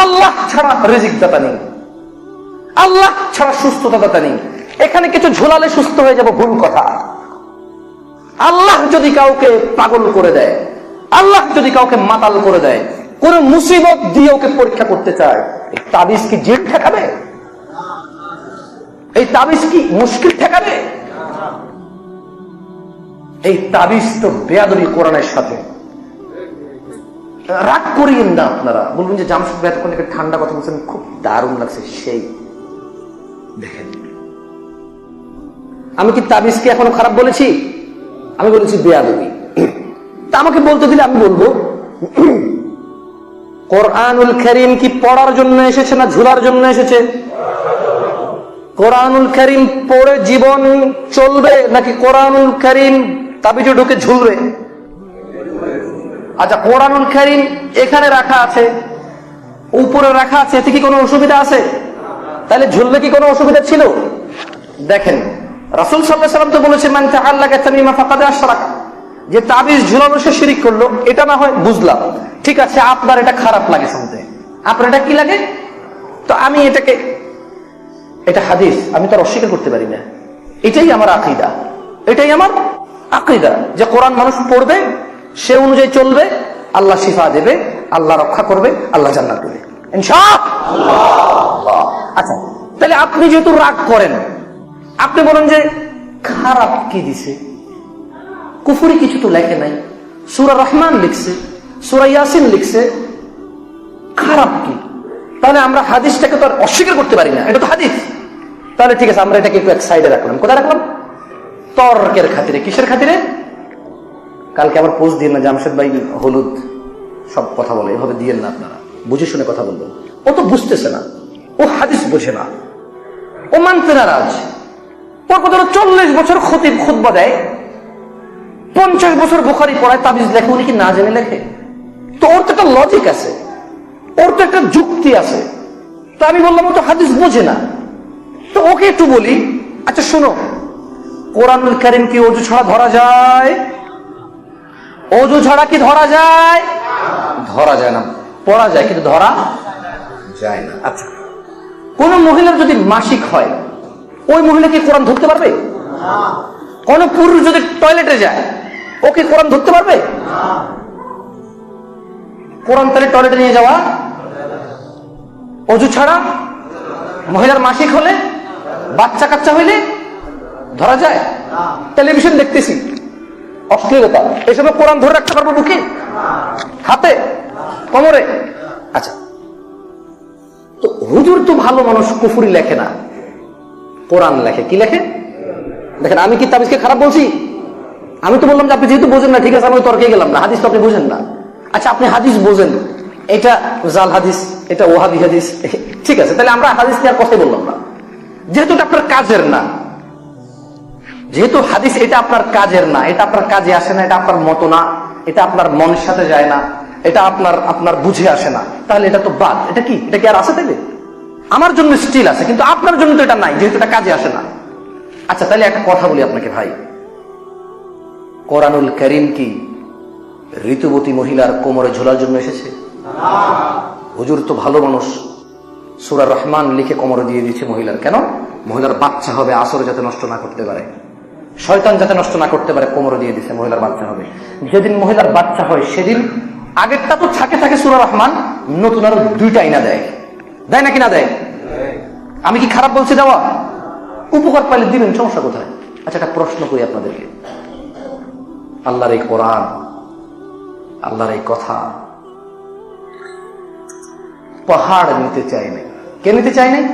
আল্লাহ ছাড়া রিজিক দাতা নেই, আল্লাহ ছাড়া সুস্থতা দাতা নেই। এখানে কিছু ঝোলালে সুস্থ হয়ে যাব, ভুল কথা। আল্লাহ যদি কাউকে পাগল করে দেয়, আল্লাহ যদি কাউকে মাতাল করে দেয়, কোন মুসিবত দিয়ে ওকে পরীক্ষা করতে চায়, এই তাবিজ কি জিদ ঠেকাবে? এই তাবিজ কি মুশকিল ঠেকাবে? এই তাবিজ তো বেয়াদবি কোরআনের সাথে। রাগ করিয়েন না আপনারা, বলবেন যে জামশেদ ভাই এতক্ষণ ঠান্ডা কথা বলছেন, খুব দারুণ লাগছে। সেই দেখেন, আমি কি তাবিজকে এখনো খারাপ বলেছি? আমি বলেছি বেয়াদবি। তা আমাকে বলতে দিলে আমি বলবো, কোরআনুল কারীম কি পড়ার জন্য এসেছে না ঝুলার জন্য এসেছে? কোরআনুল কারীম পড়ে জীবন চলবে নাকি কোরআনুল কারীম তাবিজে ঢুকে ঝুলবে? আচ্ছা, কোরআনুল কারীম এখানে রাখা আছে, উপরে রাখা আছে, এতে কি কোনো অসুবিধা আছে? তাহলে ঝুলবে কি কোনো অসুবিধা ছিল? দেখেন, রাসূল সাল্লাল্লাহু আলাইহি ওয়াসাল্লাম তো বলেছেন, মান তাআল্লাকা তামিমা ফাকাদ আশরাকা, যে তাবিজ ঝুলানো সে শিরক করলো। এটা না হয় বুঝলাম, ঠিক আছে, আপনার এটা খারাপ লাগে শুনতে, আপনার এটা কি লাগে? তো আমি এটাকে, এটা হাদিস, আমি তো অস্বীকার করতে পারি না। এটাই আমার আকীদা, এটাই আমার আকীদা, যে কোরআন মানুষ পড়বে, সে অনুযায়ী চলবে, আল্লাহ শিফা দেবে, আল্লাহ রক্ষা করবে, আল্লাহ জান্নাত দেবে ইনশাআল্লাহ। আচ্ছা, তাহলে আপনি যেহেতু রাগ করেন, আপনি বলেন যে খারাপ কি দিছে? কুফরি কিছু তো লেখে নাই, সূরা রহমান লিখছে, সূরা ইয়াসিন লিখছে, খারাপ কি? তাহলে আমরা হাদিসটাকে তো আর অস্বীকার করতে পারি না, এটা তো হাদিস। তাহলে ঠিক আছে, আমরা এটাকে একটু এক সাইডে রাখলাম। কোথায় রাখলাম? তর্কের খাতিরে। কিসের খাতিরে? কালকে আবার পোস্ট দিন না, জামশেদ ভাই হলুদ সব কথা বলে, এভাবে দিয়েন না আপনারা, বুঝে শুনে কথা বলবেন। ও তো বুঝতেছে না, ও হাদিস বোঝে না, ও মানতে নারাজ। ওর কথা 40 বছর খতিব খুতবা দেয়, 50 বছর বুখারী পড়ায়, তাবিজ লেখে, উনি কি না জেনে লেখে? তো ওর তো একটা লজিক আছে, ওর তো একটা যুক্তি আছে। তো আমি বললাম ও তো হাদিস বোঝে না, তো ওকে একটু বলি, আচ্ছা শোনো, কোরআনুল কারীম কি ওযু ছাড়া ধরা যায়? ওযু ছাড়া কি ধরা যায়? ধরা যায় না। পড়া যায় কিন্তু ধরা যায় না। আচ্ছা, কোন মহিলার যদি মাসিক হয়, ওই মহিলা কি কোরআন ধরতে পারবে? কোন পুরুষ যদি টয়লেটে যায়, ওকে কোরআন ধরতে পারবে? কোরআন তাহলে টয়লেটে নিয়ে যাওয়া ওযু ছাড়া? মহিলার মাসিক হলে, বাচ্চা কাচ্চা হইলে ধরা যায়? টেলিভিশন দেখতেছি, অশ্লীলতা, এসবে কোরআন ধরে রাখতে পারবো বুকে, হাতে, কোমরে? আচ্ছা, তো হুজুর তো ভালো মানুষ, কুফরি লেখে না, কোরআন লেখে। কি লেখে? দেখেন, আমি কি তাবিজকে খারাপ বলছি? আমি তো বললাম যে আপনি যেহেতু বোঝেন না, ঠিক আছে, আমি তর্কে গেলাম না, হাদিস তো আপনি বোঝেন না। আচ্ছা, আপনি হাদিস বোঝেন, এটা জাল হাদিস, এটা ওহাবি হাদিস, ঠিক আছে, তাহলে আমরা হাদিস নিয়ে আর কথাই বললাম না, যেহেতু এটা আপনার কাজের না। যেহেতু হাদিস এটা আপনার কাজের না, এটা আপনার কাজে আসে না, এটা আপনার মতো না, এটা আপনার মনের সাথে যায় না, এটা আপনার বুঝে আসে না, তাহলে এটা তো বাদ। এটা কি, এটা কি আর আছে? তাইলে আমার জন্য স্টিল আছে, কিন্তু আপনার জন্য তো এটা নাই, যেহেতু এটা কাজে আসে না। আচ্ছা, তাহলে একটা কথা বলি আপনাকে ভাই, কোরআনুল কারীম কি ঋতুবতী মহিলার কোমরে ঝোলার জন্য এসেছে? হুজুর তো ভালো মানুষ, সূরা রহমান লিখে কোমরে দিয়ে দিয়েছে মহিলার। কেন? মহিলার বাচ্চা হবে, আসর যাতে নষ্ট না করতে পারে, শয়তান যাতে নষ্ট না করতে পারে, কোমরে দিয়ে দিয়েছে, মহিলার বাচ্চা হবে। যেদিন মহিলার বাচ্চা হয়, সেদিন আগেরটা তো থাকে সূরা রহমান, নতুন আরো 2টা আইনা দেয়, দেয় নাকি না দেয়? আমি কি খারাপ বলছি? দেওয়া উপকার পাইলে দিবেন, সমস্যা কোথায়? আচ্ছা, একটা প্রশ্ন করি আপনাদেরকে, আল্লাহর এই কোরআন, আল্লাহর এই কথা পাহাড় নিতে চাই নাই। কে নিতে চাই নাই?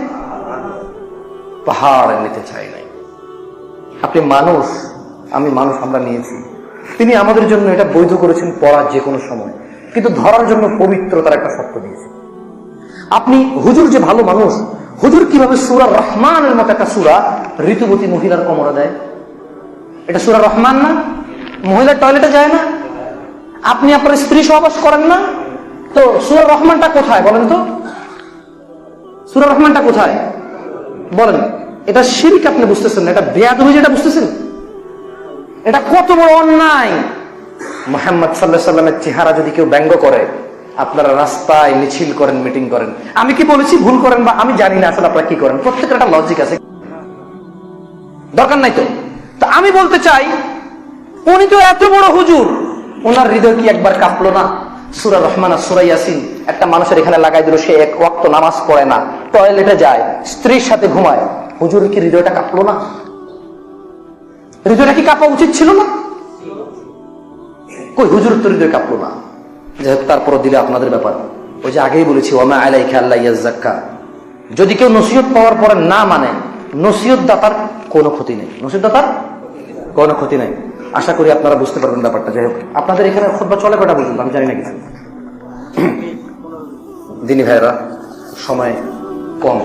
পাহাড় নিতে চাই নাই। আপনি মানুষ, আমি মানুষ, আমরা নিয়েছি। তিনি আমাদের জন্য এটা বৈধ করেছেন পড়ার যে কোনো সময়, কিন্তু ধরার জন্য পবিত্রতার একটা শর্ত দিয়েছে। আপনি হুজুর যে ভালো মানুষ, হুজুর কিভাবে সূরা রহমানের মতো একটা সূরা ঋতুবতী মহিলার কোমরে দেয়? এটা সূরা রহমান না? মহিলার টয়লেটে যায় না? আপনি আপনার স্ত্রী সহবাস করেন না? তো সূরা রহমানটা কোথায় বলেন তো? সূরা রহমানটা কোথায় বলেন? এটা শিরক আপনি বুঝতেছেন না, এটা বেয়াদবি যেটা বুঝতেছেন, এটা কত বড় অন্যায়। মুহাম্মদ সাল্লাল্লাহু আলাইহি ওয়াসাল্লামের চেহারা যদি কেউ ব্যঙ্গ করে, আপনারা রাস্তায় মিছিল করেন, মিটিং করেন। আমি কি বলেছি ভুল করেন বা আমি জানি না আসলে আপনারা কি করেন, প্রত্যেকের একটা লজিক আছে, দরকার নাই তো। তা আমি বলতে চাই, উনি তো এত বড় হুজুর, ওনার হৃদয় কি একবার কাঁপলো না? সূরা রহমান আর সূরা ইয়াসিন একটা মানুষের এখানে লাগাই দিল, সে এক ওয়াক্ত নামাজ পড়ে না, টয়লেটে যায়, স্ত্রীর সাথে ঘুমায়, হুজুর কি হৃদয়টা কাঁপলো না? হৃদয়টা কি কাঁপা উচিত ছিল না? কই হুজুর তো হৃদয় কাঁপলো না। যাই হোক, তারপরও দিলে আপনাদের ব্যাপার। ওই যে আগেই বলেছি, ওমা আলাইকা আল্লা ইয়াজ্জাক্কা, যদি কেউ নসিহত পাওয়ার পরে না মানে, নসিহত দাতার কোনো ক্ষতি নেই, নসিহত দাতার কোনো ক্ষতি নেই। আশা করি আপনারা বুঝতে পারবেন ব্যাপারটা। যাই হোক, আপনাদের এখানে খুতবা চলে কটা পর্যন্ত আমি জানি না কিছু। দিনী ভাইরা, সময় কম।